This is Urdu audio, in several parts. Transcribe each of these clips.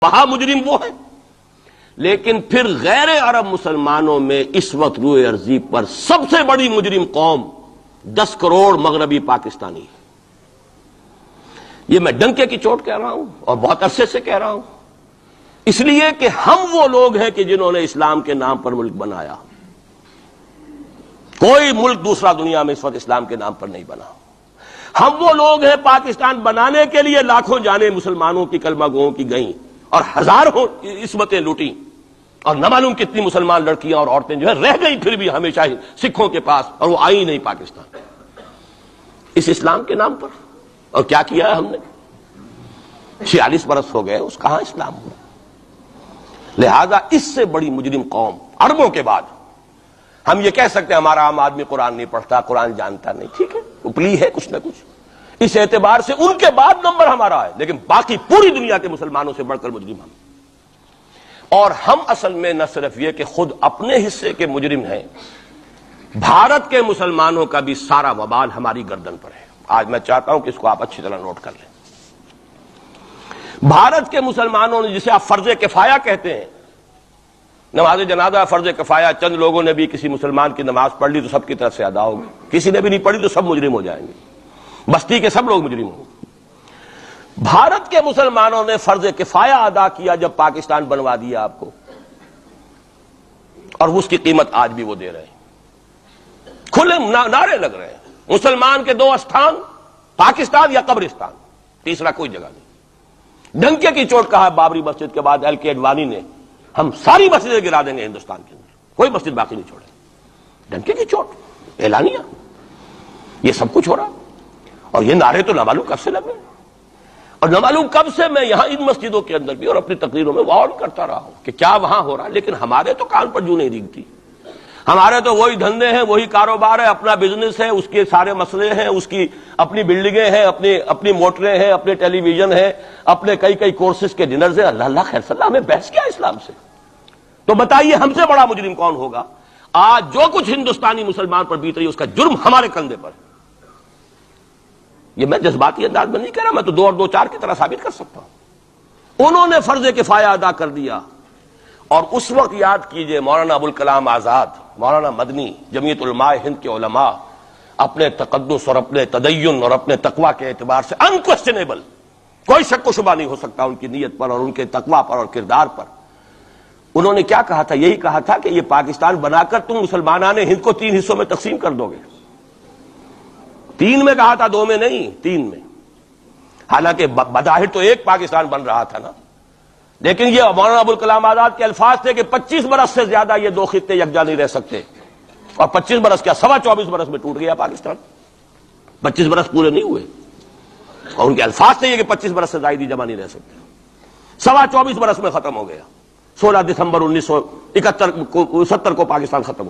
وہاں مجرم وہ ہے، لیکن پھر غیر عرب مسلمانوں میں اس وقت روئے ارضی پر سب سے بڑی مجرم قوم 10 کروڑ مغربی پاکستانی ہے۔ یہ میں ڈنکے کی چوٹ کہہ رہا ہوں اور بہت عرصے سے کہہ رہا ہوں، اس لیے کہ ہم وہ لوگ ہیں کہ جنہوں نے اسلام کے نام پر ملک بنایا۔ کوئی ملک دوسرا دنیا میں اس وقت اسلام کے نام پر نہیں بنا۔ ہم وہ لوگ ہیں، پاکستان بنانے کے لیے لاکھوں جانیں مسلمانوں کی کلمہ گوؤں کی گئیں اور ہزاروں عصمتیں لوٹیں، اور نہ معلوم کتنی مسلمان لڑکیاں اور عورتیں جو ہے رہ گئی پھر بھی ہمیشہ ہی سکھوں کے پاس، اور وہ آئی نہیں پاکستان اس اسلام کے نام پر۔ اور کیا کیا ہے ہم نے؟ 46 برس ہو گئے، اس کہاں اسلام ہوا؟ لہذا اس سے بڑی مجرم قوم عربوں کے بعد ہم یہ کہہ سکتے ہیں ہمارا عام آدمی قرآن نہیں پڑھتا، قرآن جانتا نہیں، ٹھیک ہے، اپلی ہے کچھ نہ کچھ، اس اعتبار سے ان کے بعد نمبر ہمارا ہے، لیکن باقی پوری دنیا کے مسلمانوں سے بڑھ کر مجرم ہم۔ اور ہم اصل میں نہ صرف یہ کہ خود اپنے حصے کے مجرم ہیں، بھارت کے مسلمانوں کا بھی سارا وبال ہماری گردن پر ہے۔ آج میں چاہتا ہوں کہ اس کو آپ اچھی طرح نوٹ کر لیں۔ بھارت کے مسلمانوں نے، جسے آپ فرض کفایہ کہتے ہیں، نماز جنازہ فرض کفایہ، چند لوگوں نے بھی کسی مسلمان کی نماز پڑھ لی تو سب کی طرف سے ادا ہوگی، کسی نے بھی نہیں پڑھی تو سب مجرم ہو جائیں گے، بستی کے سب لوگ مجرم ہوں گے۔ بھارت کے مسلمانوں نے فرض کفایہ ادا کیا جب پاکستان بنوا دیا آپ کو، اور اس کی قیمت آج بھی وہ دے رہے ہیں، کھلے نعرے لگ رہے ہیں، مسلمان کے 2 استھان، پاکستان یا قبرستان، تیسرا کوئی جگہ نہیں۔ ڈنکے کی چوٹ کہا بابری مسجد کے بعد LK اڈوانی نے، ہم ساری مسجدیں گرا دیں گے ہندوستان کے اندر، کوئی مسجد باقی نہیں چھوڑے۔ ڈنکے کی چوٹ، اعلانیہ، یہ سب کچھ ہو رہا، اور یہ نعرے تو نہ معلوم کب سے لگ رہے ہیں، اور نہ معلوم کب سے میں یہاں ان مسجدوں کے اندر بھی اور اپنی تقریروں میں وارن کرتا رہا ہوں کہ کیا وہاں ہو رہا، لیکن ہمارے تو کان پر جوں نہیں ریگتی۔ ہمارے تو وہی دھندے ہیں، وہی کاروبار ہے، اپنا بزنس ہے، اس کے سارے مسئلے ہیں، اس کی اپنی بلڈنگیں ہیں، اپنی موٹریں ہیں، اپنے ٹیلی ویژن ہیں، اپنے کئی کورسز کے ڈنرز ہیں۔ اللہ خیر صلی اللہ، ہمیں بحث کیا اسلام سے؟ تو بتائیے ہم سے بڑا مجرم کون ہوگا؟ آج جو کچھ ہندوستانی مسلمان پر بیت رہی ہے اس کا جرم ہمارے کندھے پر ہے۔ یہ میں جذباتی انداز میں نہیں کہہ رہا، میں تو 2 اور 2 4 کی طرح ثابت کر سکتا ہوں۔ انہوں نے فرض کفایہ ادا کر دیا، اور اس وقت یاد کیجئے مولانا ابوالکلام آزاد، مولانا مدنی، جمعیت علماء ہند کے علماء اپنے تقدس اور اپنے تدین اور اپنے تقوی کے اعتبار سے انکویسچنیبل، کوئی شک و شبہ نہیں ہو سکتا ان کی نیت پر اور ان کے تقوی پر اور کردار پر۔ انہوں نے کیا کہا تھا؟ یہی کہا تھا کہ یہ پاکستان بنا کر تم مسلمانان ہند کو 3 حصوں میں تقسیم کر دو گے۔ 3 میں کہا تھا، 2 میں نہیں، 3 میں۔ حالانکہ بظاہر تو ایک پاکستان بن رہا تھا نا، لیکن یہ مولانا ابوالکلام آزاد کے الفاظ تھے کہ 25 برس سے زیادہ یہ 2 خطے یکجا نہیں رہ سکتے، اور 25 برس کیا، 24.25 برس میں ٹوٹ گیا پاکستان۔ 25 برس پورے نہیں ہوئے، اور ان کے الفاظ تھے یہ کہ 25 برس سے زائد جمع نہیں رہ سکتے۔ 24.25 برس میں ختم ہو گیا، 16 دسمبر 1970 کو پاکستان ختم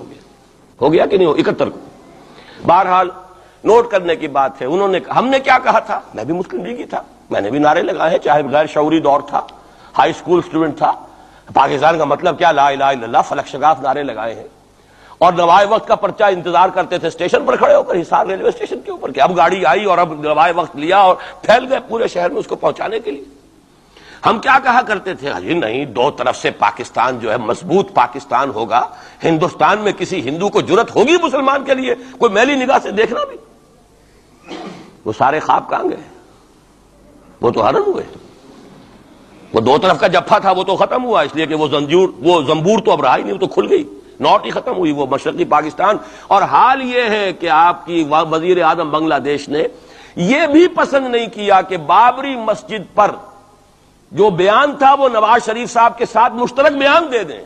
ہو گیا کہ نہیں؟ 71 کو۔ بہرحال نوٹ کرنے کی بات ہے، ہم نے کیا کہا تھا؟ میں بھی مسلم لیگی تھا، میں نے بھی نعرے لگائے ہیں، چاہے غیر شعوری دور تھا، ہائی اسکول اسٹوڈنٹ تھا، پاکستان کا مطلب کیا، لا الہ الا اللہ، فلک شگاف نعرے لگائے ہیں، اور نوائے وقت کا پرچہ انتظار کرتے تھے اسٹیشن پر کھڑے ہو کر، حصار ریلوے اسٹیشن کے اوپر، کہ اب گاڑی آئی اور اب نوائے وقت لیا، اور پھیل گئے پورے شہر میں اس کو پہنچانے کے لیے۔ ہم کیا کہا کرتے تھے؟ جی نہیں، 2 طرف سے پاکستان جو ہے مضبوط پاکستان ہوگا، ہندوستان میں کسی ہندو کو جرت ہوگی مسلمان کے لیے کوئی میلی نگاہ سے دیکھنا بھی؟ وہ سارے خواب کہاں گئے؟ وہ تو حرم ہوئے۔ وہ 2 طرف کا جفا تھا وہ تو ختم ہوا، اس لیے کہ وہ زنبور تو اب رہا ہی نہیں، وہ تو کھل گئی، نوٹ ہی ختم ہوئی وہ مشرقی پاکستان۔ اور حال یہ ہے کہ آپ کی وزیر اعظم بنگلہ دیش نے یہ بھی پسند نہیں کیا کہ بابری مسجد پر جو بیان تھا وہ نواز شریف صاحب کے ساتھ مشترک بیان دے دیں۔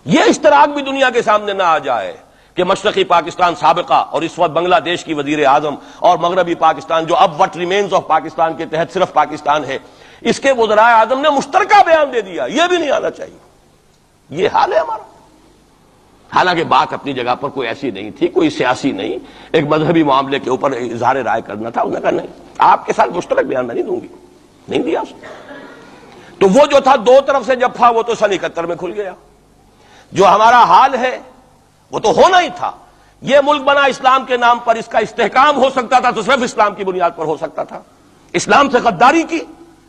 یہ اشتراک بھی دنیا کے سامنے نہ آ جائے کہ مشرقی پاکستان سابقہ اور اس وقت بنگلہ دیش کی وزیر اعظم، اور مغربی پاکستان جو اب وٹ ریمینز آف پاکستان کے تحت صرف پاکستان ہے، اس کے وزراء اعظم نے مشترکہ بیان دے دیا۔ یہ بھی نہیں آنا چاہیے، یہ حال ہے ہمارا۔ حالانکہ بات اپنی جگہ پر کوئی ایسی نہیں تھی، کوئی سیاسی نہیں، ایک مذہبی معاملے کے اوپر اظہار رائے کرنا تھا۔ انہوں نے کہا نہیں، آپ کے ساتھ مشترک بیان میں نہیں دوں گی، نہیں دیا اس نے۔ تو وہ جو تھا 2 طرف سے جفا، وہ تو 71 میں کھل گیا۔ جو ہمارا حال ہے وہ تو ہونا ہی تھا۔ یہ ملک بنا اسلام کے نام پر، اس کا استحکام ہو سکتا تھا تو صرف اسلام کی بنیاد پر ہو سکتا تھا۔ اسلام سے غداری کی،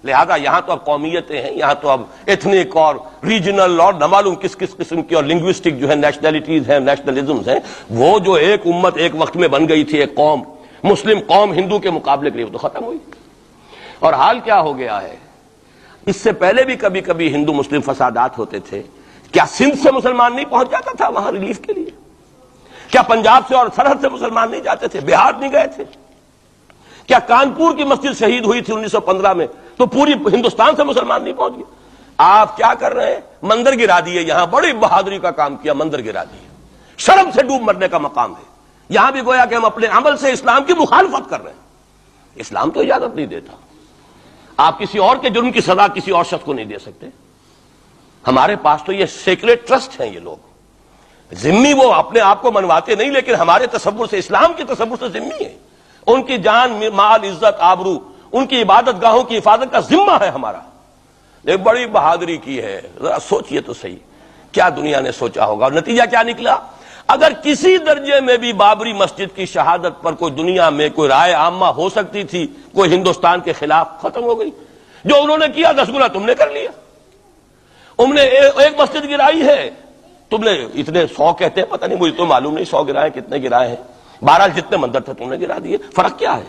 لہذا یہاں تو اب قومیتیں ہیں، یہاں تو اب ایتھنک اور ریجنل اور نہ معلوم کس کس قسم کی اور لنگوسٹک جو ہے نیشنلٹیز ہیں، نیشنلزمز ہیں، وہ جو ایک امت ایک وقت میں بن گئی تھی، ایک قوم مسلم قوم ہندو کے مقابلے کے لیے، وہ تو ختم ہوئی۔ اور حال کیا ہو گیا ہے، اس سے پہلے بھی کبھی کبھی ہندو مسلم فسادات ہوتے تھے، کیا سندھ سے مسلمان نہیں پہنچ جاتا تھا وہاں ریلیف کے لیے؟ کیا پنجاب سے اور سرحد سے مسلمان نہیں جاتے تھے؟ بہار نہیں گئے تھے؟ کیا کانپور کی مسجد شہید ہوئی تھی 1915 میں تو پوری ہندوستان سے مسلمان نہیں پہنچ گئے؟ آپ کیا کر رہے ہیں؟ مندر گرا دیے، یہاں بڑی بہادری کا کام کیا، مندر گرا دیے، شرم سے ڈوب مرنے کا مقام ہے۔ یہاں بھی گویا کہ ہم اپنے عمل سے اسلام کی مخالفت کر رہے ہیں۔ اسلام تو اجازت نہیں دیتا، آپ کسی اور کے جرم کی سزا کسی اور شخص کو نہیں دے سکتے۔ ہمارے پاس تو یہ سیکریٹ ٹرسٹ ہیں، یہ لوگ ذمہ وہ اپنے آپ کو منواتے نہیں، لیکن ہمارے تصور سے، اسلام کے تصور سے ذمہ ہے۔ ان کی جان، مال، عزت، آبرو، ان کی عبادت گاہوں کی حفاظت کا ذمہ ہے ہمارا۔ ایک بڑی بہادری کی ہے، ذرا سوچئے تو صحیح، کیا دنیا نے سوچا ہوگا اور نتیجہ کیا نکلا؟ اگر کسی درجے میں بھی بابری مسجد کی شہادت پر کوئی دنیا میں کوئی رائے عامہ ہو سکتی تھی کوئی ہندوستان کے خلاف، ختم ہو گئی۔ جو انہوں نے کیا 10 گنا تم نے کر لیا۔ انہوں نے ایک مسجد گرائی ہے، تم نے اتنے 100 کہتے ہیں، پتہ نہیں، مجھے تو معلوم نہیں 100 گرائے کتنے گرائے ہیں، بہرحال جتنے مندر تھے تم نے گرا دیے۔ فرق کیا ہے؟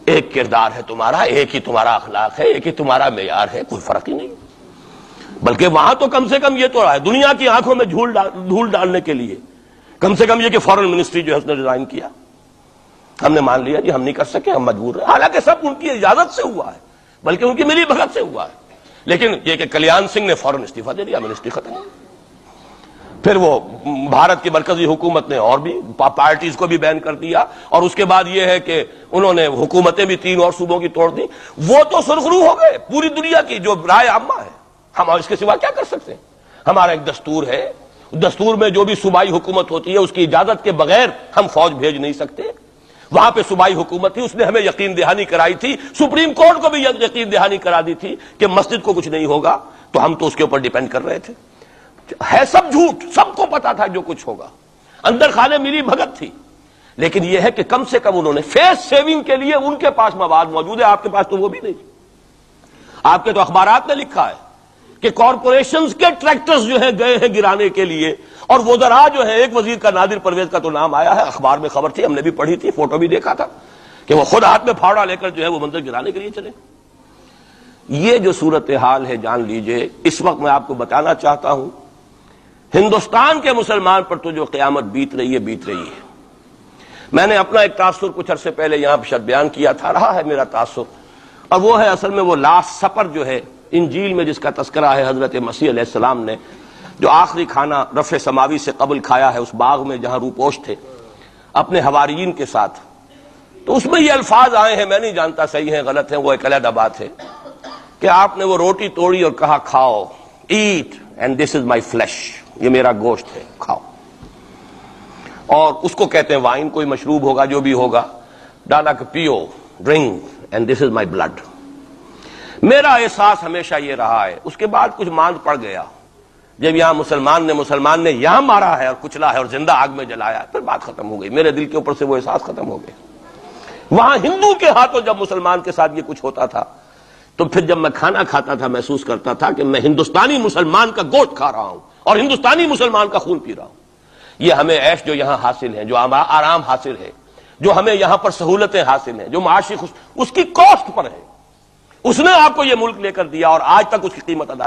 ایک کردار ہے تمہارا، ایک ہی تمہارا اخلاق ہے، ایک ہی تمہارا معیار ہے، کوئی فرق ہی نہیں۔ بلکہ وہاں تو کم سے کم یہ تو ہے، دنیا کی آنکھوں میں دھول ڈالنے کے لیے کم سے کم یہ کہ فارن منسٹری جو ہے اس نے ریزائن کیا، ہم نے مان لیا جی ہم نہیں کر سکے، ہم مجبور ہیں، حالانکہ سب ان کی اجازت سے ہوا ہے، بلکہ ان کی ملی بھگت سے ہوا ہے۔ لیکن یہ کہ کلیان سنگھ نے فوراً استعفیٰ دے دیا، منسٹری ختم ہو۔ پھر وہ بھارت کی مرکزی حکومت نے اور بھی پارٹیز کو بھی بین کر دیا، اور اس کے بعد یہ ہے کہ انہوں نے حکومتیں بھی 3 اور صوبوں کی توڑ دی۔ وہ تو سرخرو ہو گئے پوری دنیا کی جو رائے عامہ ہے، ہم اس کے سوا کیا کر سکتے ہیں؟ ہمارا ایک دستور ہے، دستور میں جو بھی صوبائی حکومت ہوتی ہے اس کی اجازت کے بغیر ہم فوج بھیج نہیں سکتے۔ وہاں پہ صوبائی حکومت تھی، اس نے ہمیں یقین دہانی کرائی تھی، سپریم کورٹ کو بھی یقین دہانی کرا دی تھی کہ مسجد کو کچھ نہیں ہوگا، تو ہم تو اس کے اوپر ڈیپینڈ کر رہے تھے۔ ہے سب جھوٹ، سب کو پتا تھا جو کچھ ہوگا، اندر خانے ملی بھگت تھی، لیکن یہ ہے کہ کم سے کم انہوں نے فیس سیونگ کے لیے ان کے پاس مواد موجود ہے، آپ کے پاس تو وہ بھی نہیں۔ آپ کے تو اخبارات نے لکھا ہے کہ کارپوریشنز کے ٹریکٹرز جو ہیں گئے ہیں گرانے کے لیے، اور وزراء جو ہے، ایک وزیر کا نادر پرویز کا تو نام آیا ہے، اخبار میں خبر تھی، ہم نے بھی پڑھی تھی، فوٹو بھی دیکھا تھا کہ وہ خود ہاتھ میں پھاوڑا لے کر جو ہے وہ منظر گرانے کے لیے چلے۔ یہ جو صورتحال ہے جان لیجئے، اس وقت میں آپ کو بتانا چاہتا ہوں ہندوستان کے مسلمان پر تو جو قیامت بیت رہی ہے۔ میں نے اپنا ایک تاثر کچھ عرصے پہلے یہاں شد بیان کیا تھا، رہا ہے میرا تاثر، اور وہ ہے اصل میں وہ لاسٹ سپر جو ہے انجیل میں جس کا تذکرہ ہے حضرت مسیح علیہ السلام نے جو آخری کھانا رفع سماوی سے قبل کھایا ہے اس باغ میں جہاں روپوش تھے اپنے حواریین کے ساتھ۔ تو اس میں یہ الفاظ آئے ہیں، میں نہیں جانتا صحیح ہیں غلط ہیں، وہ ایک علیحدہ بات ہے، کہ آپ نے وہ روٹی توڑی اور کہا کھاؤ، eat and this is my flesh, یہ میرا گوشت ہے، کھاؤ۔ اور اس کو کہتے ہیں وائن، کوئی مشروب ہوگا جو بھی ہوگا، ڈالا کہ پیو، drink and this is my blood. میرا احساس ہمیشہ یہ رہا ہے، اس کے بعد کچھ ماند پڑ گیا، جب یہاں مسلمان نے یہاں مارا ہے اور کچلا ہے اور زندہ آگ میں جلایا، پھر بات ختم ہو گئی، میرے دل کے اوپر سے وہ احساس ختم ہو گیا۔ وہاں ہندو کے ہاتھوں جب مسلمان کے ساتھ یہ کچھ ہوتا تھا تو پھر جب میں کھانا کھاتا تھا محسوس کرتا تھا کہ میں ہندوستانی مسلمان کا گوشت کھا رہا ہوں اور ہندوستانی مسلمان کا خون پی رہا ہوں۔ یہ ہمیں عیش جو یہاں حاصل ہے، جو آرام حاصل ہے، جو ہمیں یہاں پر سہولتیں حاصل ہیں، جو معاشی اس کی کاسٹ پر ہے، اس نے آپ کو یہ ملک لے کر دیا اور آج تک اس کی قیمت ادا